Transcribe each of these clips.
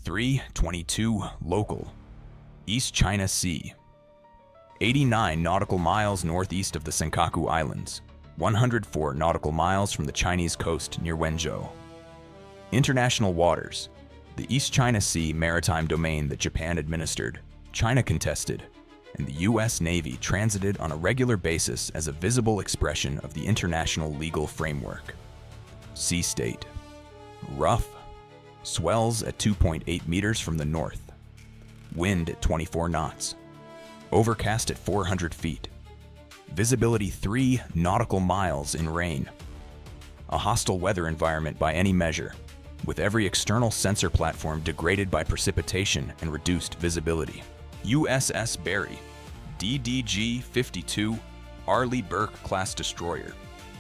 3:22 local, East China Sea, 89 nautical miles northeast of the Senkaku Islands, 104 nautical miles from the Chinese coast near Wenzhou. International waters, the East China Sea maritime domain that Japan administered, China contested, and the U.S. Navy transited on a regular basis as a visible expression of the international legal framework. Sea state: rough, swells at 2.8 meters from the north, wind at 24 knots, overcast at 400 feet, visibility 3 nautical miles in rain, a hostile weather environment by any measure, with every external sensor platform degraded by precipitation and reduced visibility. USS Barry, DDG-52 Arleigh Burke-class destroyer,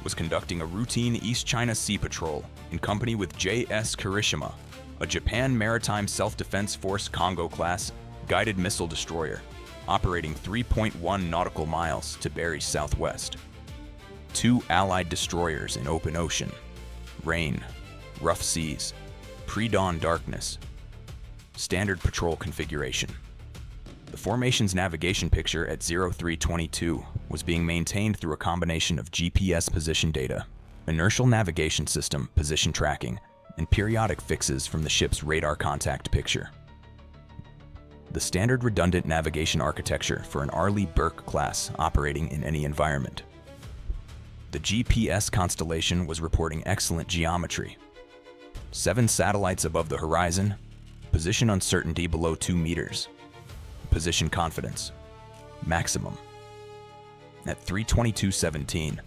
was conducting a routine East China Sea patrol in company with JS Kirishima, a Japan Maritime Self-Defense Force Kongo-class guided missile destroyer, operating 3.1 nautical miles to Barry's southwest. 2 Allied destroyers in open ocean, rain, rough seas, pre-dawn darkness. Standard patrol configuration. The formation's navigation picture at 0322 was being maintained through a combination of GPS position data, inertial navigation system position tracking, and periodic fixes from the ship's radar contact picture. The standard redundant navigation architecture for an Arleigh Burke class operating in any environment. The GPS constellation was reporting excellent geometry. 7 satellites above the horizon, position uncertainty below 2 meters. Position confidence, maximum. At 3:22:17,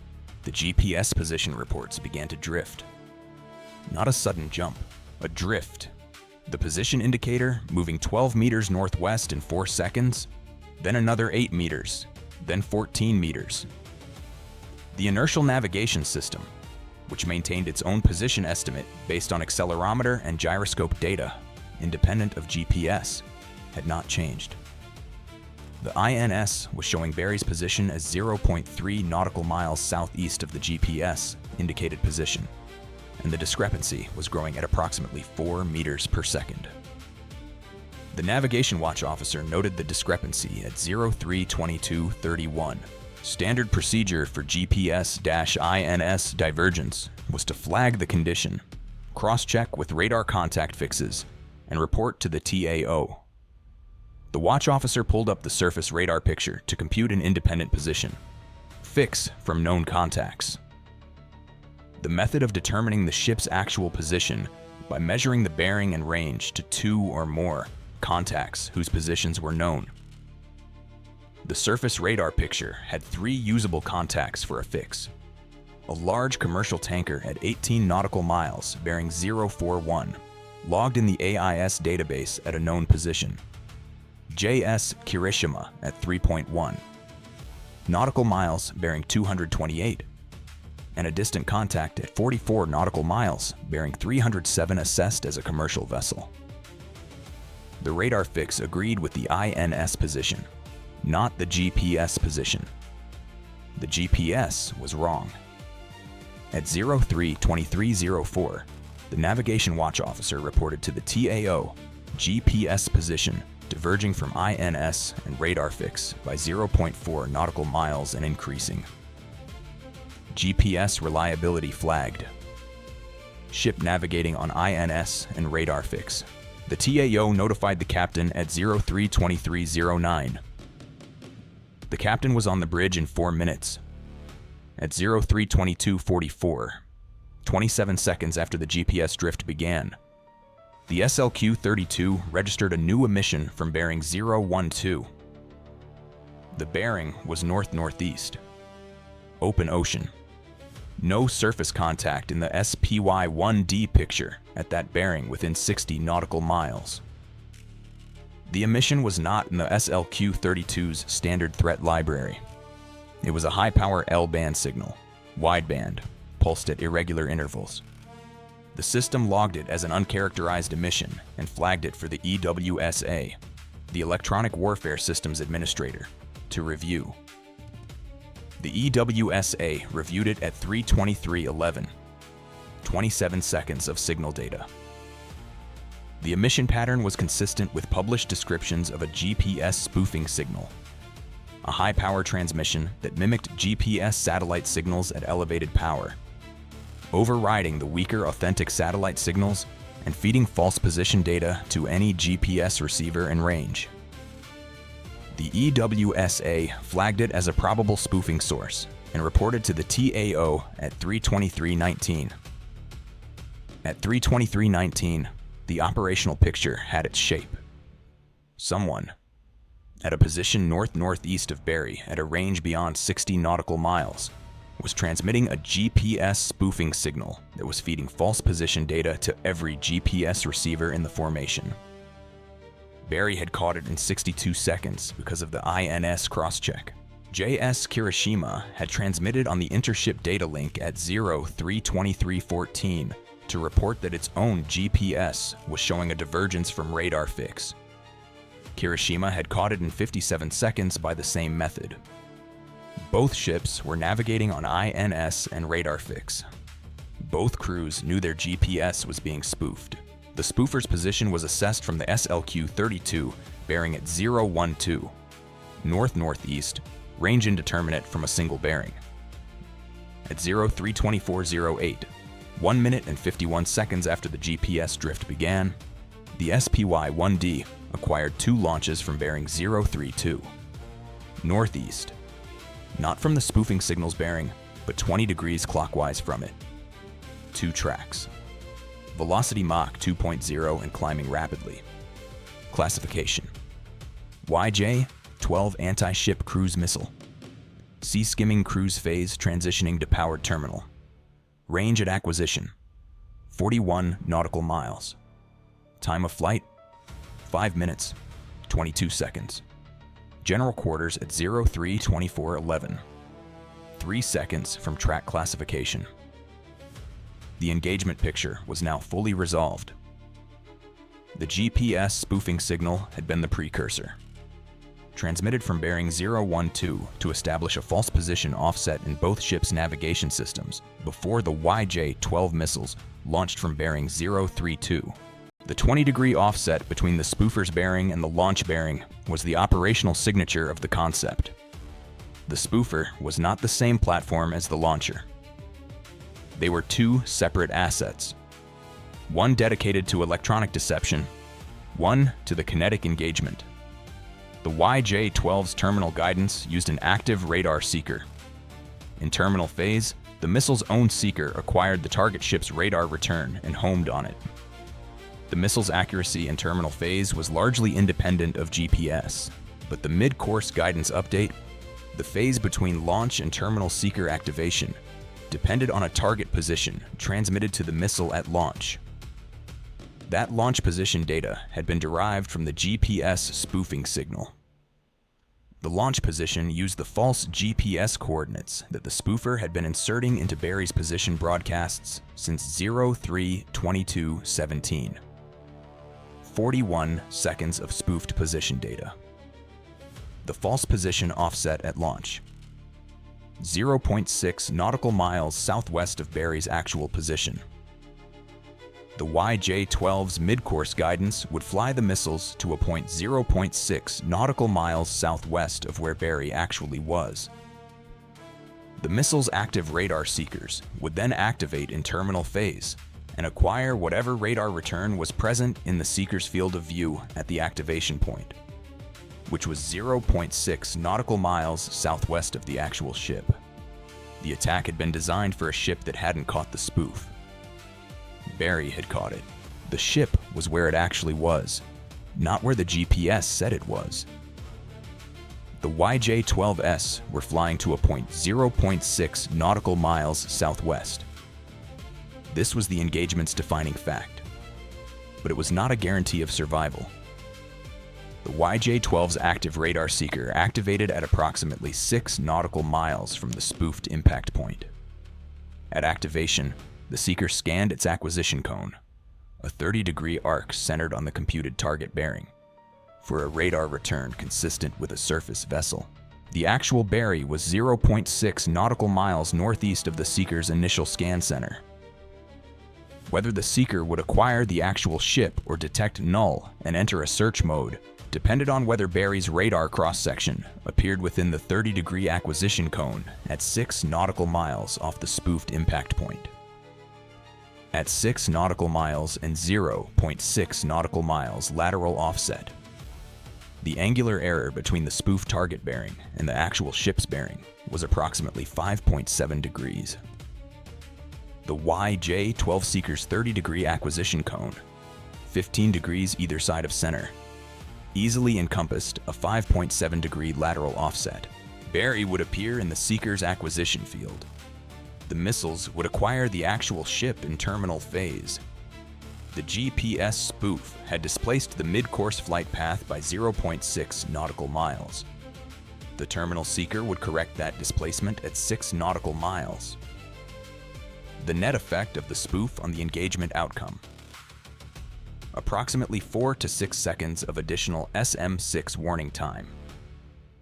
the GPS position reports began to drift. Not a sudden jump, a drift. The position indicator moving 12 meters northwest in 4 seconds, then another 8 meters, then 14 meters. The inertial navigation system, which maintained its own position estimate based on accelerometer and gyroscope data, independent of GPS, had not changed. The INS was showing Barry's position as 0.3 nautical miles southeast of the GPS indicated position, and the discrepancy was growing at approximately 4 meters per second. The Navigation Watch officer noted the discrepancy at 03:22:31. Standard procedure for GPS-INS divergence was to flag the condition, cross-check with radar contact fixes, and report to the TAO. The watch officer pulled up the surface radar picture to compute an independent position, fix from known contacts. The method of determining the ship's actual position by measuring the bearing and range to 2 or more contacts whose positions were known. The surface radar picture had 3 usable contacts for a fix. A large commercial tanker at 18 nautical miles bearing 041, logged in the AIS database at a known position. JS Kirishima at 3.1, nautical miles bearing 228, and a distant contact at 44 nautical miles bearing 307 assessed as a commercial vessel. The radar fix agreed with the INS position, not the GPS position. The GPS was wrong. At 03:23:04, the Navigation Watch officer reported to the TAO GPS position diverging from INS and radar fix by 0.4 nautical miles and increasing. GPS reliability flagged. Ship navigating on INS and radar fix. The TAO notified the captain at 03:23:09. The captain was on the bridge in 4 minutes. At 03:22:44, 27 seconds after the GPS drift began, the SLQ-32 registered a new emission from bearing 012. The bearing was north-northeast. Open ocean. No surface contact in the SPY-1D picture at that bearing within 60 nautical miles. The emission was not in the SLQ-32's standard threat library. It was a high-power L-band signal, wideband, pulsed at irregular intervals. The system logged it as an uncharacterized emission and flagged it for the EWSA, the Electronic Warfare Systems Administrator, to review. The EWSA reviewed it at 03:23:11, 27 seconds of signal data. The emission pattern was consistent with published descriptions of a GPS spoofing signal, a high-power transmission that mimicked GPS satellite signals at elevated power, overriding the weaker authentic satellite signals and feeding false position data to any GPS receiver in range. The EWSA flagged it as a probable spoofing source and reported to the TAO at 3:23:19. At 3:23:19, the operational picture had its shape. Someone, at a position north-northeast of Barry at a range beyond 60 nautical miles, was transmitting a GPS spoofing signal that was feeding false position data to every GPS receiver in the formation. Barry had caught it in 62 seconds because of the INS crosscheck. JS Kirishima had transmitted on the intership data link at 03:23:14 to report that its own GPS was showing a divergence from radar fix. Kirishima had caught it in 57 seconds by the same method. Both ships were navigating on INS and radar fix. Both crews knew their GPS was being spoofed. The spoofer's position was assessed from the SLQ-32, bearing at 012, north-northeast, range indeterminate from a single bearing. At 03:24:08, 1 minute and 51 seconds after the GPS drift began, the SPY-1D acquired 2 launches from bearing 032, northeast, not from the spoofing signal's bearing, but 20 degrees clockwise from it. 2 tracks. Velocity Mach 2.0 and climbing rapidly. Classification: YJ-12 anti-ship cruise missile. Sea skimming cruise phase transitioning to powered terminal. Range at acquisition: 41 nautical miles. Time of flight: 5 minutes, 22 seconds. General quarters at 03:24:11. 3 seconds from track classification. The engagement picture was now fully resolved. The GPS spoofing signal had been the precursor. Transmitted from bearing 012 to establish a false position offset in both ships' navigation systems before the YJ-12 missiles launched from bearing 032. The 20-degree offset between the spoofer's bearing and the launch bearing was the operational signature of the concept. The spoofer was not the same platform as the launcher. They were 2 separate assets, one dedicated to electronic deception, one to the kinetic engagement. The YJ-12's terminal guidance used an active radar seeker. In terminal phase, the missile's own seeker acquired the target ship's radar return and homed on it. The missile's accuracy in terminal phase was largely independent of GPS, but the mid-course guidance update, the phase between launch and terminal seeker activation, depended on a target position transmitted to the missile at launch. That launch position data had been derived from the GPS spoofing signal. The launch position used the false GPS coordinates that the spoofer had been inserting into Barry's position broadcasts since 03:22:17. 41 seconds of spoofed position data. The false position offset at launch: 0.6 nautical miles southwest of Barry's actual position. The YJ-12's mid-course guidance would fly the missiles to a point 0.6 nautical miles southwest of where Barry actually was. The missile's active radar seekers would then activate in terminal phase and acquire whatever radar return was present in the seeker's field of view at the activation point, which was 0.6 nautical miles southwest of the actual ship. The attack had been designed for a ship that hadn't caught the spoof. Barry had caught it. The ship was where it actually was, not where the GPS said it was. The YJ-12s were flying to a point 0.6 nautical miles southwest. This was the engagement's defining fact, but it was not a guarantee of survival. The YJ-12's active radar seeker activated at approximately 6 nautical miles from the spoofed impact point. At activation, the seeker scanned its acquisition cone, a 30-degree arc centered on the computed target bearing, for a radar return consistent with a surface vessel. The actual Barry was 0.6 nautical miles northeast of the seeker's initial scan center. Whether the seeker would acquire the actual ship or detect null and enter a search mode depended on whether Barry's radar cross-section appeared within the 30-degree acquisition cone at 6 nautical miles off the spoofed impact point. At 6 nautical miles and 0.6 nautical miles lateral offset, the angular error between the spoof target bearing and the actual ship's bearing was approximately 5.7 degrees. The YJ-12 seeker's 30-degree acquisition cone, 15 degrees either side of center, easily encompassed a 5.7-degree lateral offset. Barry would appear in the seeker's acquisition field. The missiles would acquire the actual ship in terminal phase. The GPS spoof had displaced the mid-course flight path by 0.6 nautical miles. The terminal seeker would correct that displacement at 6 nautical miles. The net effect of the spoof on the engagement outcome: approximately 4 to 6 seconds of additional SM-6 warning time,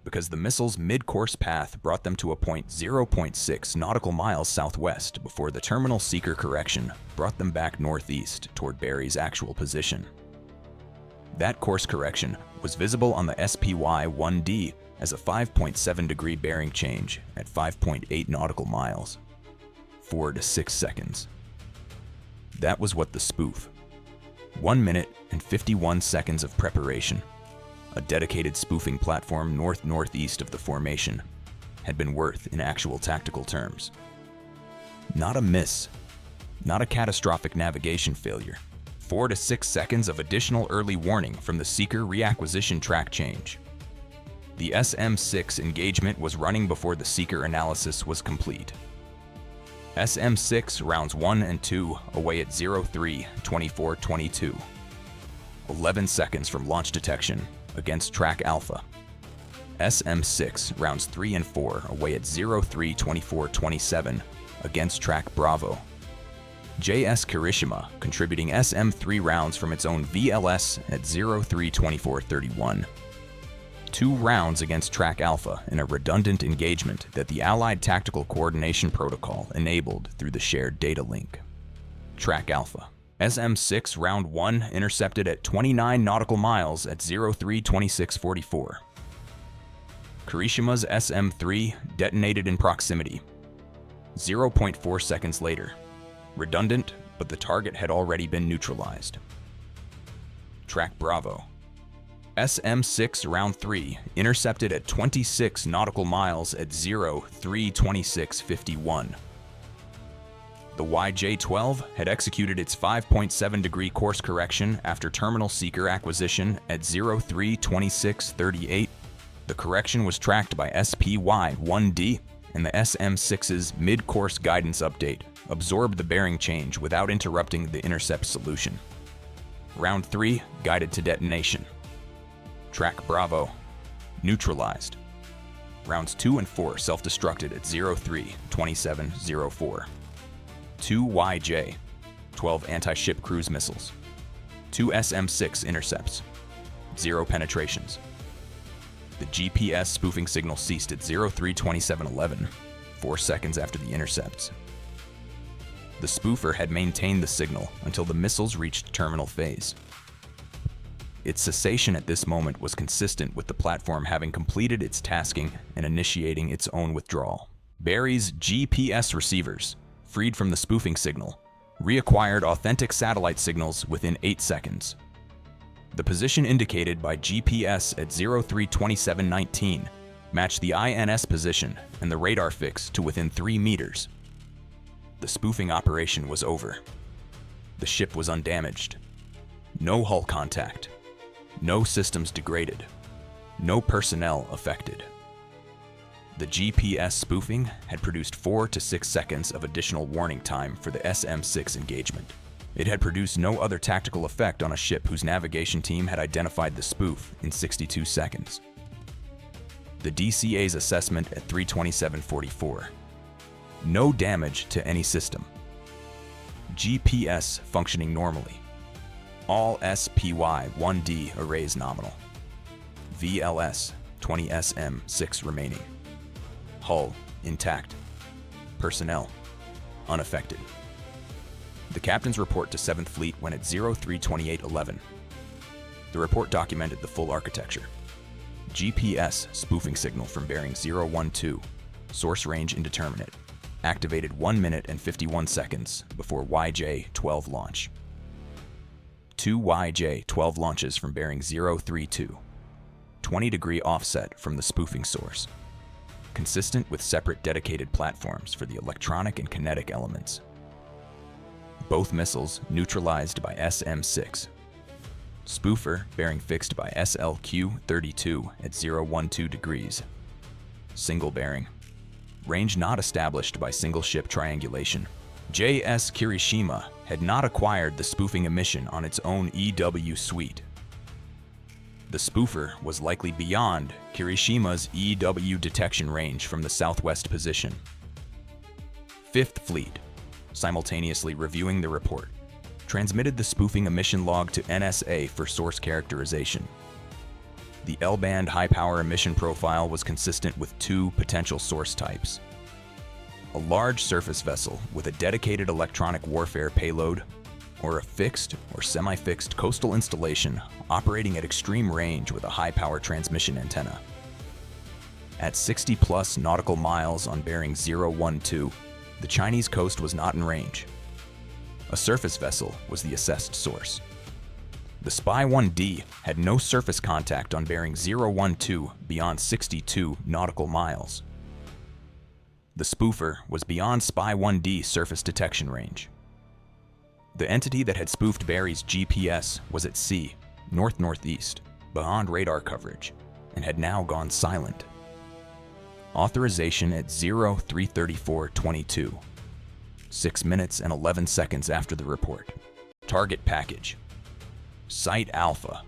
because the missile's mid-course path brought them to a point 0.6 nautical miles southwest before the terminal seeker correction brought them back northeast toward Barry's actual position. That course correction was visible on the SPY-1D as a 5.7-degree bearing change at 5.8 nautical miles, 4 to 6 seconds. That was what the spoof, 1 minute and 51 seconds of preparation, a dedicated spoofing platform north-northeast of the formation, had been worth in actual tactical terms. Not a miss, not a catastrophic navigation failure. 4 to 6 seconds of additional early warning from the seeker reacquisition track change. The SM-6 engagement was running before the seeker analysis was complete. SM-6 rounds 1 and 2 away at 03-24-22. 11 seconds from launch detection against track Alpha. SM-6 rounds 3 and 4 away at 03-24-27 against track Bravo. JS Kirishima contributing SM-3 rounds from its own VLS at 03-24-31. 2 rounds against track Alpha in a redundant engagement that the Allied Tactical Coordination Protocol enabled through the shared data link. Track Alpha. SM-6 round 1 intercepted at 29 nautical miles at 03-26-44. Kirishima's SM-3 detonated in proximity. 0.4 seconds later. Redundant, but the target had already been neutralized. Track Bravo. SM-6 round 3 intercepted at 26 nautical miles at 03-26-51. The YJ-12 had executed its 5.7-degree course correction after terminal seeker acquisition at 03-26-38. The correction was tracked by SPY-1D, and the SM-6's mid-course guidance update absorbed the bearing change without interrupting the intercept solution. Round 3 guided to detonation. Track Bravo, neutralized. Rounds 2 and 4 self-destructed at 03-27-04. 2 YJ-12 anti-ship cruise missiles. 2 SM-6 intercepts. 0 penetrations. The GPS spoofing signal ceased at 03-27-11, 4 seconds after the intercepts. The spoofer had maintained the signal until the missiles reached terminal phase. Its cessation at this moment was consistent with the platform having completed its tasking and initiating its own withdrawal. Barry's GPS receivers, freed from the spoofing signal, reacquired authentic satellite signals within 8 seconds. The position indicated by GPS at 03-27-19 matched the INS position and the radar fix to within 3 meters. The spoofing operation was over. The ship was undamaged. No hull contact. No systems degraded. No personnel affected. The GPS spoofing had produced 4 to 6 seconds of additional warning time for the SM-6 engagement. It had produced no other tactical effect on a ship whose navigation team had identified the spoof in 62 seconds. The DCA's assessment at 3:27:44. No damage to any system. GPS functioning normally. All SPY-1D arrays nominal. VLS 20 SM-6 remaining. Hull intact. Personnel unaffected. The captain's report to 7th Fleet went at 032811. The report documented the full architecture. GPS spoofing signal from bearing 012, source range indeterminate, activated 1 minute and 51 seconds before YJ-12 launch. 2 YJ-12 launches from bearing 032, 20-degree offset from the spoofing source, consistent with separate dedicated platforms for the electronic and kinetic elements. Both missiles neutralized by SM-6. Spoofer bearing fixed by SLQ-32 at 012 degrees. Single bearing. Range not established by single ship triangulation. JS Kirishima had not acquired the spoofing emission on its own EW suite. The spoofer was likely beyond Kirishima's EW detection range from the southwest position. 5th Fleet, simultaneously reviewing the report, transmitted the spoofing emission log to NSA for source characterization. The L-band high-power emission profile was consistent with 2 potential source types: a large surface vessel with a dedicated electronic warfare payload, or a fixed or semi-fixed coastal installation operating at extreme range with a high-power transmission antenna. At 60-plus nautical miles on bearing 012, the Chinese coast was not in range. A surface vessel was the assessed source. The Spy-1D had no surface contact on bearing 012 beyond 62 nautical miles. The spoofer was beyond Spy-1D surface detection range. The entity that had spoofed Barry's GPS was at sea, north-northeast, beyond radar coverage, and had now gone silent. Authorization at 033422, 6 minutes and 11 seconds after the report. Target package. Site Alpha.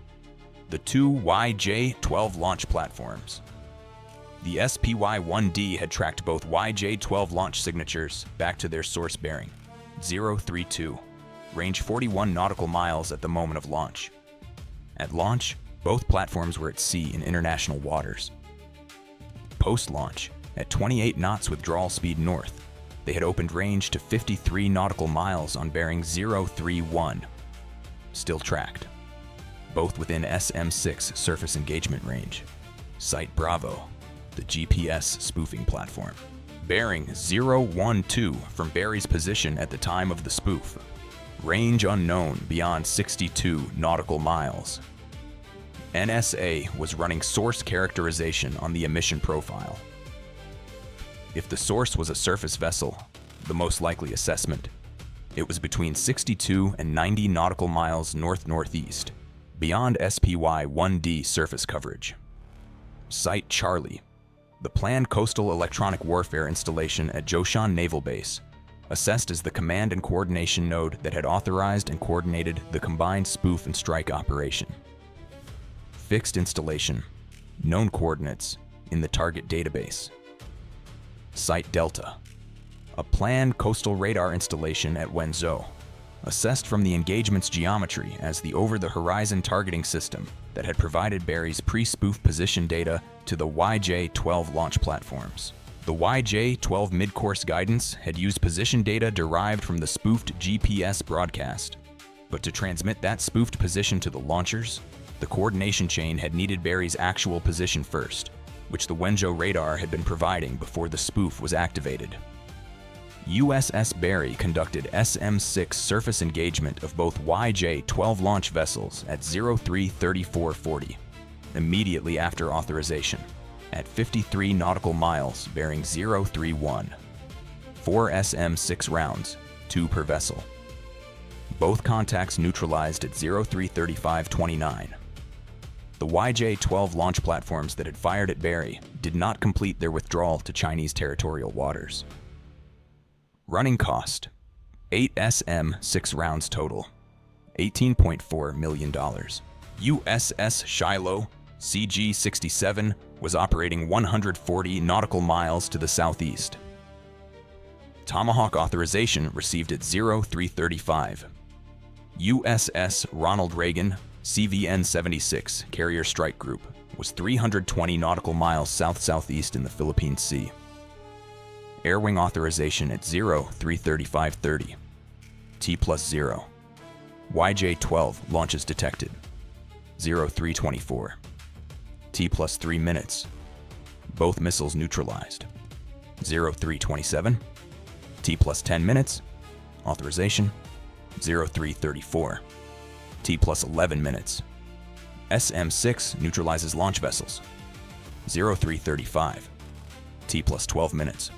The 2 YJ-12 launch platforms. The SPY-1D had tracked both YJ-12 launch signatures back to their source bearing, 032, range 41 nautical miles at the moment of launch. At launch, both platforms were at sea in international waters. Post-launch, at 28 knots withdrawal speed north, they had opened range to 53 nautical miles on bearing 031. Still tracked. Both within SM-6 surface engagement range. Site Bravo, the GPS spoofing platform. Bearing 012 from Barry's position at the time of the spoof. Range unknown beyond 62 nautical miles. NSA was running source characterization on the emission profile. If the source was a surface vessel, the most likely assessment, it was between 62 and 90 nautical miles north-northeast, beyond SPY-1D surface coverage. Site Charlie, the planned coastal electronic warfare installation at Zhoushan Naval Base, assessed as the command and coordination node that had authorized and coordinated the combined spoof and strike operation. Fixed installation, known coordinates in the target database. Site Delta, a planned coastal radar installation at Wenzhou, assessed from the engagement's geometry as the over-the-horizon targeting system that had provided Barry's pre-spoof position data to the YJ-12 launch platforms. The YJ-12 mid-course guidance had used position data derived from the spoofed GPS broadcast, but to transmit that spoofed position to the launchers, the coordination chain had needed Barry's actual position first, which the Wenzhou radar had been providing before the spoof was activated. USS Barry conducted SM-6 surface engagement of both YJ-12 launch vessels at 033440, immediately after authorization, at 53 nautical miles bearing 031. 4 SM-6 rounds, 2 per vessel. Both contacts neutralized at 033529. The YJ-12 launch platforms that had fired at Barry did not complete their withdrawal to Chinese territorial waters. Running cost, 8 SM-6 rounds total, $18.4 million. USS Shiloh, CG-67, was operating 140 nautical miles to the southeast. Tomahawk authorization received at 0335. USS Ronald Reagan, CVN-76 Carrier Strike Group, was 320 nautical miles south-southeast in the Philippine Sea. Air wing authorization at 033530. T+0. YJ-12 launches detected. 0324. T+3 minutes. Both missiles neutralized. 0327. T+10 minutes. Authorization. 0334. T+11 minutes. SM-6 neutralizes launch vessels. 0335. T+12 minutes.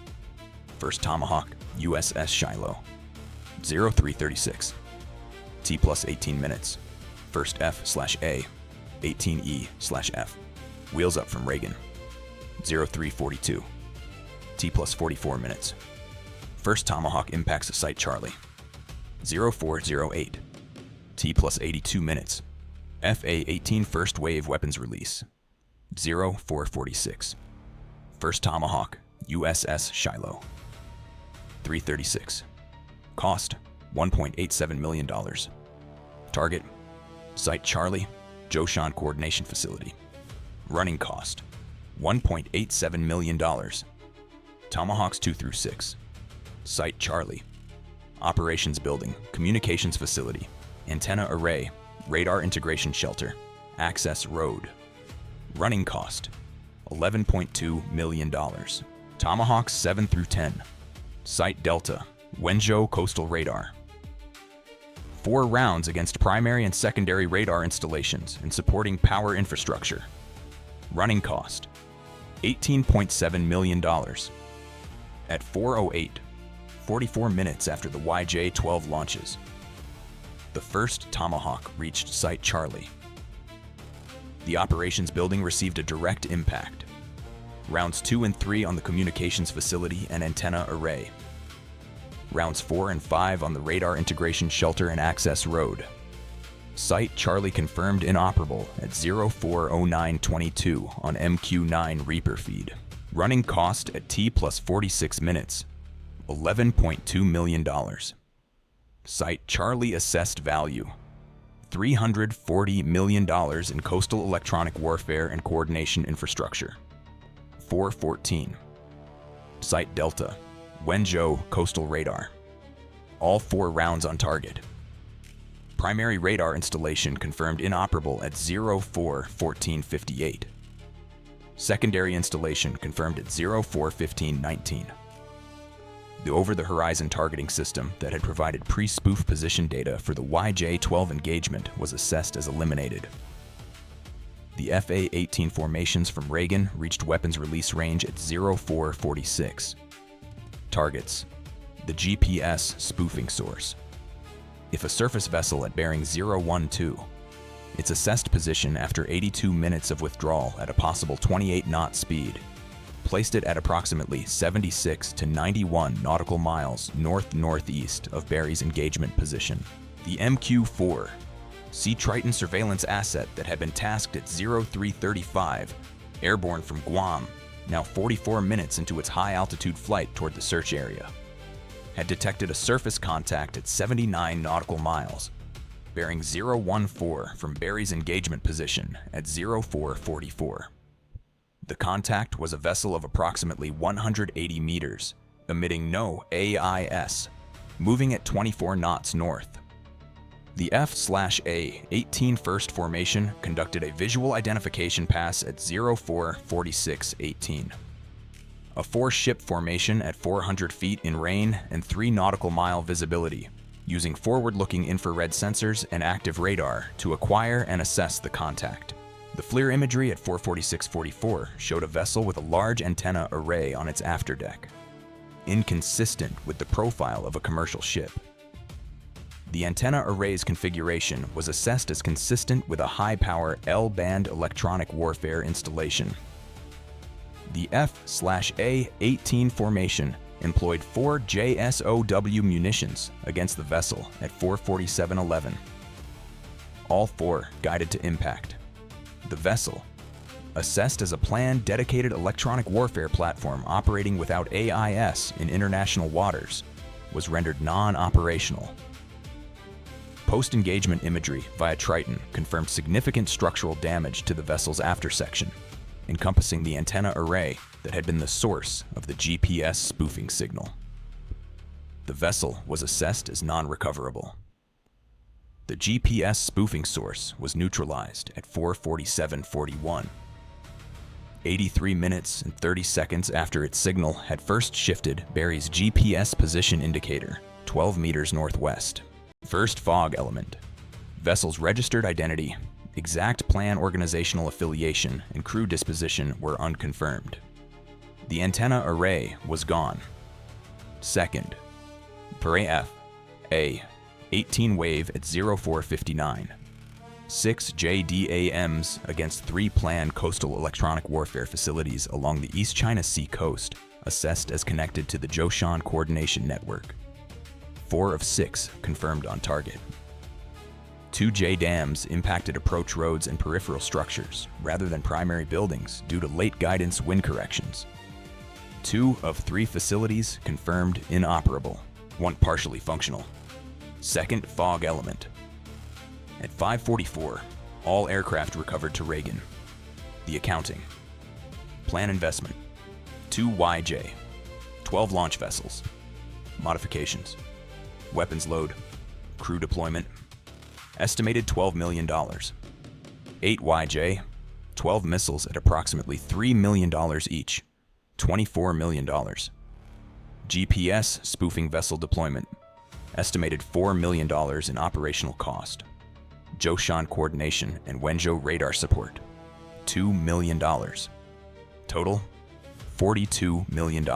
First Tomahawk, USS Shiloh. 0336. T+18 minutes. First F/A, 18E/F. Wheels up from Reagan. 0342. T+44 minutes. First Tomahawk impacts Site Charlie. 0408. T+82 minutes. FA-18 first wave weapons release. 0446. First Tomahawk, USS Shiloh. 336. Cost, $1.87 million. Target, Site Charlie, Zhoushan Coordination Facility. Running cost, $1.87 million. Tomahawks 2 through 6. Site Charlie. Operations Building, Communications Facility, Antenna Array, Radar Integration Shelter, Access Road. Running cost, $11.2 million. Tomahawks 7 through 10. Site Delta, Wenzhou Coastal Radar. 4 rounds against primary and secondary radar installations and supporting power infrastructure. Running cost, $18.7 million. At 4:08, 44 minutes after the YJ-12 launches, the first Tomahawk reached Site Charlie. The operations building received a direct impact. Rounds 2 and 3 on the communications facility and antenna array. Rounds 4 and 5 on the radar integration shelter and access road. Site Charlie confirmed inoperable at 040922 on MQ-9 Reaper feed. Running cost at T+46 minutes, $11.2 million. Site Charlie assessed value, $340 million in coastal electronic warfare and coordination infrastructure. 414. Site Delta, Wenzhou Coastal Radar. All 4 rounds on target. Primary radar installation confirmed inoperable at 041458. Secondary installation confirmed at 041519. The over-the-horizon targeting system that had provided pre-spoof position data for the YJ-12 engagement was assessed as eliminated. The FA-18 formations from Reagan reached weapons release range at 0446. Targets: the GPS spoofing source. If a surface vessel at bearing 012, its assessed position after 82 minutes of withdrawal at a possible 28 knot speed placed it at approximately 76 to 91 nautical miles north-northeast of Barry's engagement position. The MQ-4, Sea Triton surveillance asset that had been tasked at 0335, airborne from Guam, now 44 minutes into its high-altitude flight toward the search area, had detected a surface contact at 79 nautical miles, bearing 014 from Barry's engagement position at 0444. The contact was a vessel of approximately 180 meters, emitting no AIS, moving at 24 knots north. The F/A-18 first formation conducted a visual identification pass at 044618. A 4-ship formation at 400 feet in rain and 3 nautical mile visibility, using forward-looking infrared sensors and active radar to acquire and assess the contact. The FLIR imagery at 44644 showed a vessel with a large antenna array on its afterdeck, inconsistent with the profile of a commercial ship. The antenna array's configuration was assessed as consistent with a high-power L-band electronic warfare installation. The F/A-18 formation employed 4 JSOW munitions against the vessel at 44711. All 4 guided to impact. The vessel, assessed as a planned dedicated electronic warfare platform operating without AIS in international waters, was rendered non-operational. Post-engagement imagery via Triton confirmed significant structural damage to the vessel's aftersection, encompassing the antenna array that had been the source of the GPS spoofing signal. The vessel was assessed as non-recoverable. The GPS spoofing source was neutralized at 4:47:41. 83 minutes and 30 seconds after its signal had first shifted Barry's GPS position indicator, 12 meters northwest. First fog element. Vessel's registered identity, exact plan organizational affiliation, and crew disposition were unconfirmed. The antenna array was gone. Second, Barry F. A. 18 wave at 04:59. 6 JDAMs against 3 planned coastal electronic warfare facilities along the East China Sea coast, assessed as connected to the Zhoushan coordination network. 4 of 6 confirmed on target. 2 JDAMs impacted approach roads and peripheral structures, rather than primary buildings, due to late guidance wind corrections. 2 of 3 facilities confirmed inoperable, 1 partially functional. Second fog element. At 5:44, all aircraft recovered to Reagan. The accounting. Plan investment. 2 YJ-12 launch vessels. Modifications. Weapons load. Crew deployment. Estimated $12 million. 8 YJ-12 missiles at approximately $3 million each. $24 million. GPS spoofing vessel deployment. Estimated $4 million in operational cost. Zhoushan coordination and Wenzhou radar support. $2 million. Total, $42 million.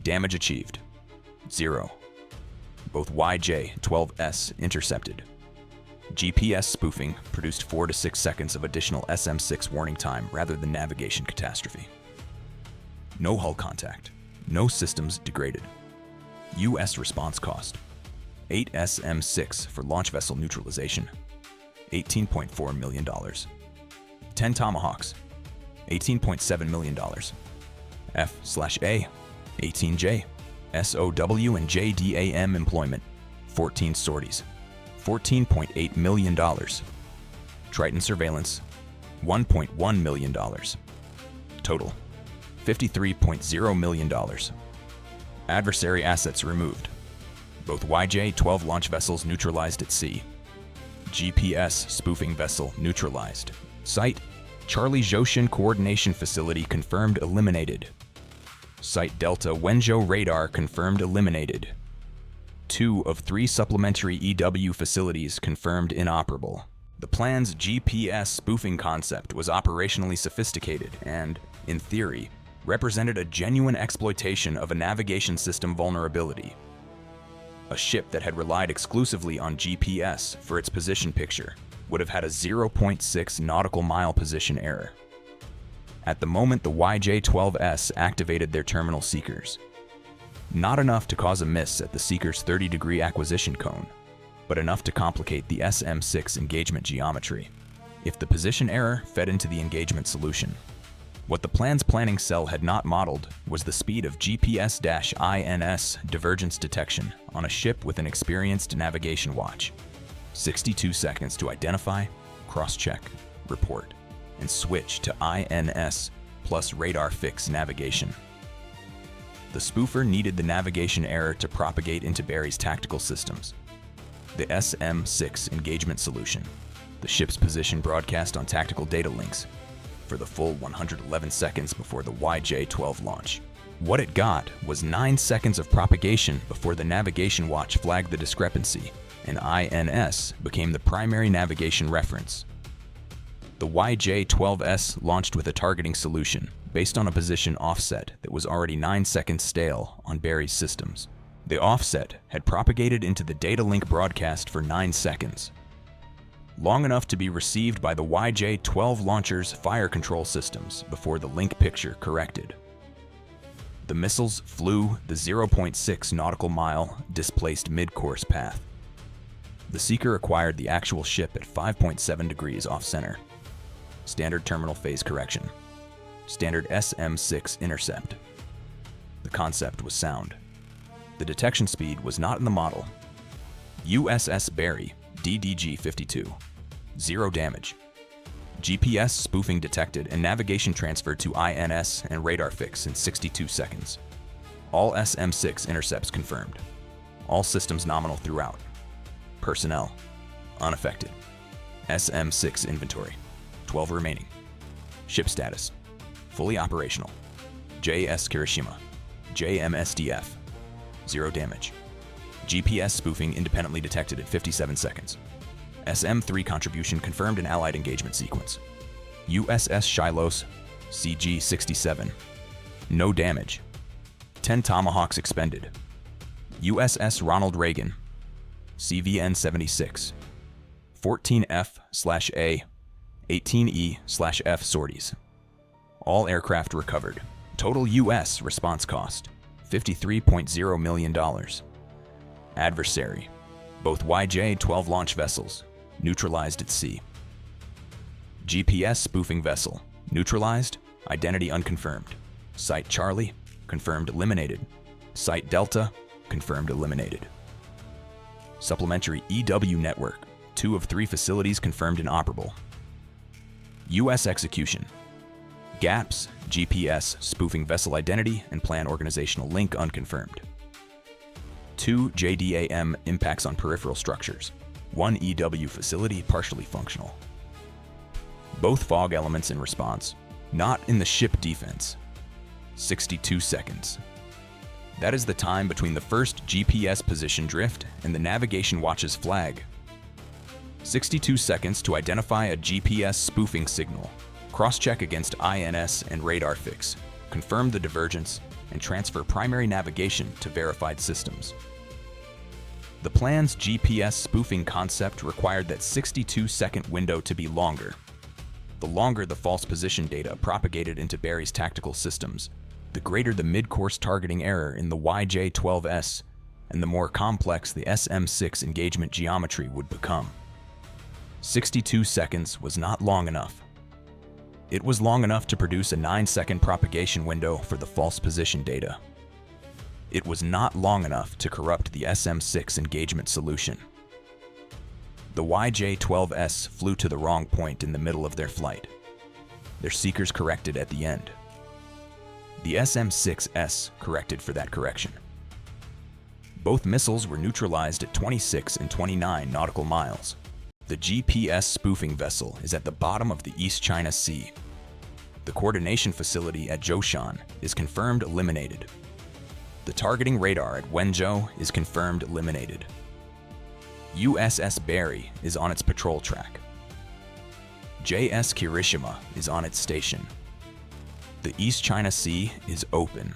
Damage achieved, 0. Both YJ-12S intercepted. GPS spoofing produced 4 to 6 seconds of additional SM-6 warning time rather than navigation catastrophe. No hull contact. No systems degraded. U.S. response cost. 8 SM-6 for launch vessel neutralization. $18.4 million. 10 Tomahawks. $18.7 million. F/A. 18J. SOW and JDAM employment. 14 sorties. $14.8 million. Triton surveillance. $1.1 million. Total. $53.0 million. Adversary assets removed. Both YJ-12 launch vessels neutralized at sea. GPS spoofing vessel neutralized. Site, Charlie Zhoushan coordination facility confirmed eliminated. Site Delta Wenzhou radar confirmed eliminated. 2 of 3 supplementary EW facilities confirmed inoperable. The plan's GPS spoofing concept was operationally sophisticated and, in theory, represented a genuine exploitation of a navigation system vulnerability. A ship that had relied exclusively on GPS for its position picture would have had a 0.6 nautical mile position error. At the moment the YJ-12S activated their terminal seekers. Not enough to cause a miss at the seeker's 30-degree acquisition cone, but enough to complicate the SM-6 engagement geometry, if the position error fed into the engagement solution. What the plan's planning cell had not modeled was the speed of GPS-INS divergence detection on a ship with an experienced navigation watch. 62 seconds to identify, cross-check, report, and switch to INS plus radar fix navigation. The spoofer needed the navigation error to propagate into Barry's tactical systems. The SM-6 engagement solution, the ship's position broadcast on tactical data links, for the full 111 seconds before the YJ-12 launch. What it got was 9 seconds of propagation before the navigation watch flagged the discrepancy, and INS became the primary navigation reference. The YJ-12S launched with a targeting solution based on a position offset that was already 9 seconds stale on Barry's systems. The offset had propagated into the data link broadcast for 9 seconds, long enough to be received by the YJ-12 launcher's fire control systems before the link picture corrected. The missiles flew the 0.6 nautical mile displaced mid-course path. The seeker acquired the actual ship at 5.7 degrees off-center. Standard terminal phase correction. Standard SM-6 intercept. The concept was sound. The detection speed was not in the model. USS Barry, DDG-52. 0 damage. GPS spoofing detected and navigation transferred to INS and radar fix in 62 seconds. All SM-6 intercepts confirmed. All systems nominal throughout. Personnel, unaffected. SM-6 inventory, 12 remaining. Ship status, fully operational. JS Kirishima, JMSDF, 0 damage. GPS spoofing independently detected at 57 seconds. SM-3 contribution confirmed in Allied engagement sequence. USS Shiloh, CG-67, no damage. 10 Tomahawks expended. USS Ronald Reagan, CVN-76, 14F/A, 18E/F sorties. All aircraft recovered. Total U.S. response cost, $53.0 million. Adversary, both YJ-12 launch vessels, neutralized at sea. GPS spoofing vessel, neutralized, identity unconfirmed. Site Charlie, confirmed eliminated. Site Delta, confirmed eliminated. Supplementary EW network, 2 of 3 facilities confirmed inoperable. U.S. execution. GAPS, GPS, spoofing vessel identity, and plan organizational link unconfirmed. 2 JDAM impacts on peripheral structures. 1 EW facility partially functional. Both fog elements in response, not in the ship defense. 62 seconds. That is the time between the first GPS position drift and the navigation watch's flag. 62 seconds to identify a GPS spoofing signal, cross-check against INS and radar fix, confirm the divergence, and transfer primary navigation to verified systems. The plan's GPS spoofing concept required that 62-second window to be longer. The longer the false position data propagated into Barry's tactical systems, the greater the mid-course targeting error in the YJ-12S, and the more complex the SM-6 engagement geometry would become. 62 seconds was not long enough. It was long enough to produce a 9-second propagation window for the false position data. It was not long enough to corrupt the SM-6 engagement solution. The YJ-12S flew to the wrong point in the middle of their flight. Their seekers corrected at the end. The SM-6S corrected for that correction. Both missiles were neutralized at 26 and 29 nautical miles. The GPS spoofing vessel is at the bottom of the East China Sea. The coordination facility at Zhoushan is confirmed eliminated. The targeting radar at Wenzhou is confirmed eliminated. USS Barry is on its patrol track. JS Kirishima is on its station. The East China Sea is open.